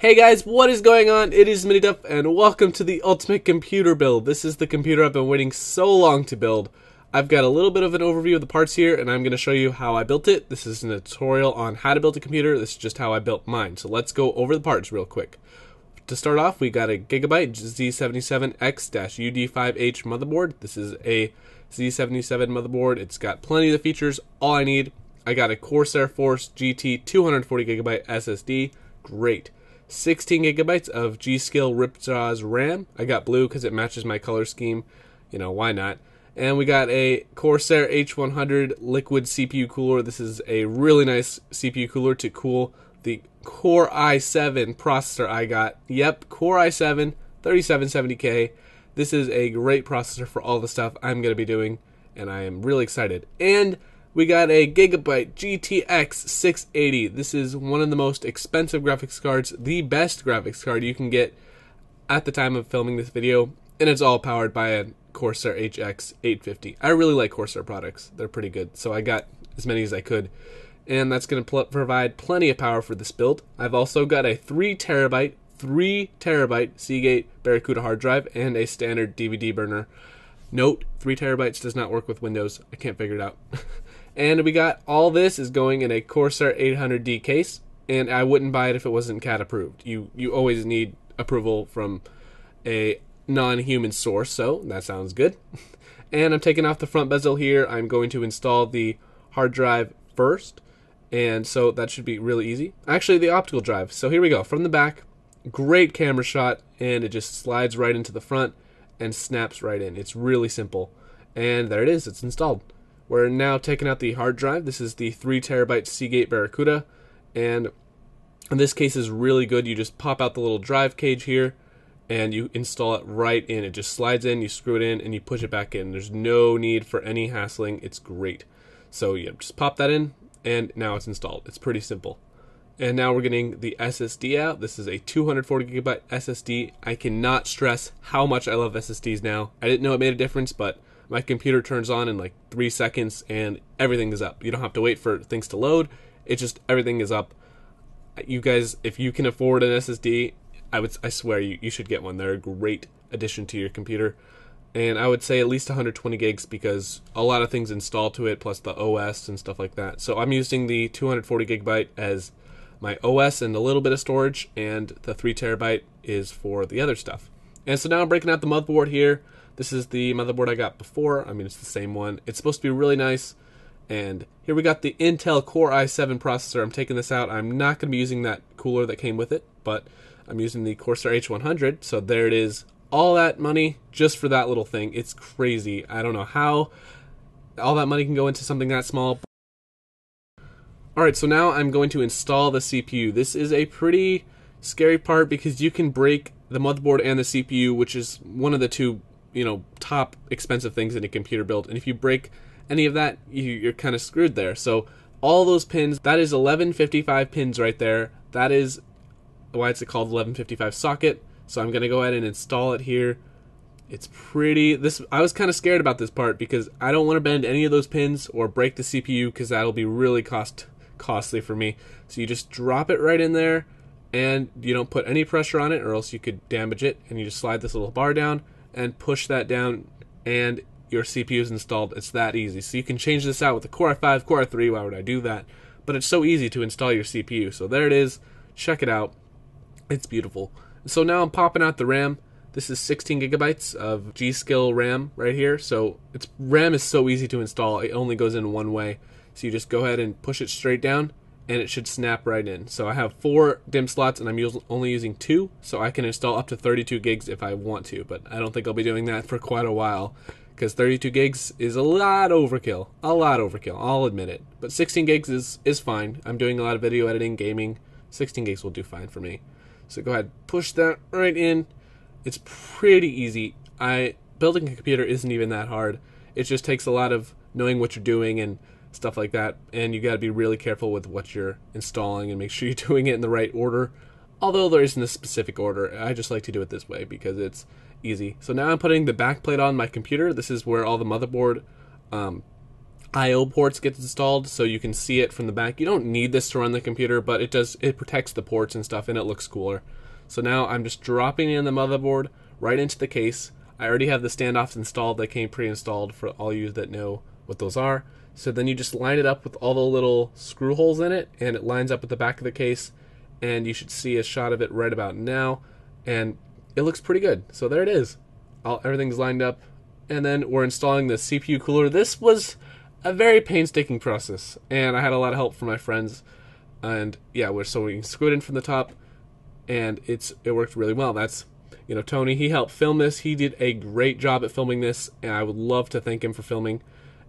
Hey guys, what is going on? It is Minituff, and welcome to the ultimate computer build. This is the computer I've been waiting so long to build. I've got a little bit of an overview of the parts here, and I'm going to show you how I built it. This is a tutorial on how to build a computer. This is just how I built mine. So let's go over the parts real quick. To start off, we got a Gigabyte Z77X-UD5H motherboard. This is a Z77 motherboard. It's got plenty of the features, all I need. I got a Corsair Force GT 240GB SSD. Great. 16 gigabytes of G.Skill Ripjaws RAM. I got blue because it matches my color scheme. You know, why not? And we got a Corsair H100 liquid CPU cooler. This is a really nice CPU cooler to cool the Core i7 processor I got. Yep, Core i7 3770K. This is a great processor for all the stuff I'm going to be doing, and I am really excited. And we got a Gigabyte GTX 680. This is one of the most expensive graphics cards, the best graphics card you can get at the time of filming this video, and it's all powered by a Corsair HX 850. I really like Corsair products. They're pretty good, so I got as many as I could, and that's going to provide plenty of power for this build. I've also got a 3 terabyte Seagate Barracuda hard drive and a standard DVD burner. Note, 3 terabytes does not work with Windows. I can't figure it out. And we got all this is going in a Corsair 800D case, and I wouldn't buy it if it wasn't CAT approved. You always need approval from a non-human source, so that sounds good. And I'm taking off the front bezel here. I'm going to install the hard drive first, and so that should be really easy. Actually, the optical drive. So here we go. From the back, great camera shot, and it just slides right into the front and snaps right in. It's really simple. And there it is. It's installed. We're now taking out the hard drive. This is the 3 terabyte Seagate Barracuda, and in this case is really good. You just pop out the little drive cage here, and you install it right in. It just slides in, you screw it in, and you push it back in. There's no need for any hassling. It's great. So yeah, just pop that in, and now it's installed. It's pretty simple. And now we're getting the SSD out. This is a 240 gigabyte SSD. I cannot stress how much I love SSDs now. I didn't know it made a difference, but my computer turns on in like 3 seconds and everything is up. You don't have to wait for things to load. It's just everything is up. You guys, if you can afford an SSD, I swear you should get one. They're a great addition to your computer. And I would say at least 120 gigs because a lot of things installed to it, plus the OS and stuff like that. So I'm using the 240 gigabyte as my OS and a little bit of storage, and the 3 terabyte is for the other stuff. And so now I'm breaking out the motherboard here. This is the motherboard I got before. I mean, it's the same one. It's supposed to be really nice. And here we got the Intel Core i7 processor. I'm taking this out. I'm not going to be using that cooler that came with it, but I'm using the Corsair H100. So there it is. All that money just for that little thing. It's crazy. I don't know how all that money can go into something that small. Alright, so now I'm going to install the CPU. This is a pretty scary part because you can break the motherboard and the CPU, which is one of the two top expensive things in a computer build, and if you break any of that, you're kind of screwed there. So all those pins, that is 1155 pins right there. That is why it's called 1155 socket. So I'm gonna go ahead and install it here. It's pretty, I was kind of scared about this part because I don't want to bend any of those pins or break the CPU because that'll be really costly for me. So you just drop it right in there, and you don't put any pressure on it or else you could damage it, and you just slide this little bar down and push that down, and your CPU is installed. It's that easy. So you can change this out with the Core i5, Core i3. Why would I do that? But it's so easy to install your CPU. So there it is. Check it out. It's beautiful. So now I'm popping out the RAM. This is 16 gigabytes of G.Skill RAM right here. So RAM is so easy to install. It only goes in one way. So you just go ahead and push it straight down, and it should snap right in. So I have 4 DIMM slots, and I'm only using 2, so I can install up to 32 gigs if I want to, but I don't think I'll be doing that for quite a while, because 32 gigs is a lot overkill. I'll admit it. But 16 gigs is fine. I'm doing a lot of video editing, gaming. 16 gigs will do fine for me. So go ahead, push that right in. It's pretty easy. Building a computer isn't even that hard. It just takes a lot of knowing what you're doing and stuff like that, and you got to be really careful with what you're installing and make sure you're doing it in the right order, although there isn't a specific order. I just like to do it this way because it's easy. So now I'm putting the back plate on my computer. This is where all the motherboard I/O ports get installed so you can see it from the back. You don't need this to run the computer, but it protects the ports and stuff, and it looks cooler. So now I'm just dropping in the motherboard right into the case. I already have the standoffs installed. They came pre-installed for all you that know what those are. So then you just line it up with all the little screw holes in it, and it lines up with the back of the case, and you should see a shot of it right about now, and it looks pretty good. So there it is. Everything's lined up, and then we're installing the CPU cooler. This was a very painstaking process, and I had a lot of help from my friends, and yeah, so we can screw it in from the top, and it worked really well. That's, Tony, he helped film this. He did a great job at filming this, and I would love to thank him for filming.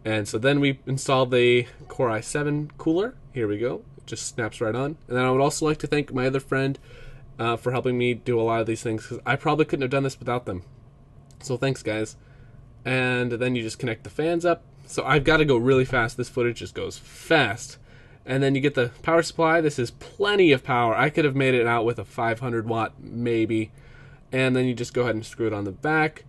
And so then we installed the Core i7 cooler. Here we go. It just snaps right on. And then I would also like to thank my other friend for helping me do a lot of these things, because I probably couldn't have done this without them. So thanks, guys. And then you just connect the fans up. So I've got to go really fast. This footage just goes fast. And then you get the power supply. This is plenty of power. I could have made it out with a 500 watt maybe. And then you just go ahead and screw it on the back.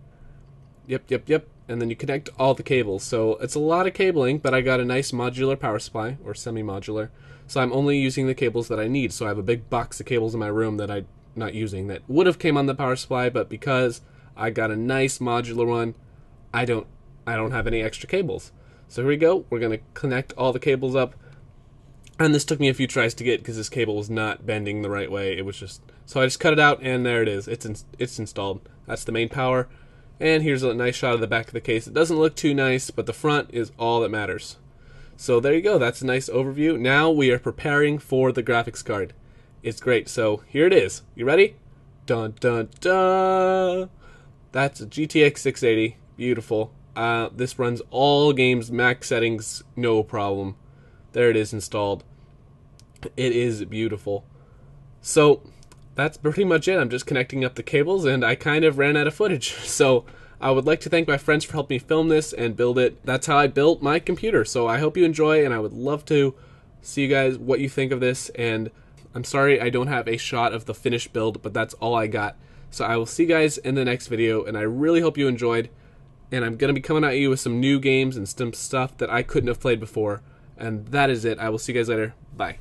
Yep. And then you connect all the cables. So it's a lot of cabling, but I got a nice modular power supply, or semi-modular. So I'm only using the cables that I need. So I have a big box of cables in my room that I'm not using that would have came on the power supply, but because I got a nice modular one, I don't have any extra cables. So here we go. We're going to connect all the cables up. And this took me a few tries to get because this cable was not bending the right way. It was just... So I just cut it out, and there it is. It's installed. That's the main power. And here's a nice shot of the back of the case. It doesn't look too nice, but the front is all that matters. So there you go. That's a nice overview. Now we are preparing for the graphics card. It's great. So here it is. You ready? Dun, dun, dun. That's a GTX 680. Beautiful. This runs all games, max settings, no problem. There it is installed. It is beautiful. So that's pretty much it. I'm just connecting up the cables, and I kind of ran out of footage. So I would like to thank my friends for helping me film this and build it. That's how I built my computer. So I hope you enjoy, and I would love to see you guys what you think of this. And I'm sorry I don't have a shot of the finished build, but that's all I got. So I will see you guys in the next video, and I really hope you enjoyed. And I'm going to be coming at you with some new games and some stuff that I couldn't have played before. And that is it. I will see you guys later. Bye.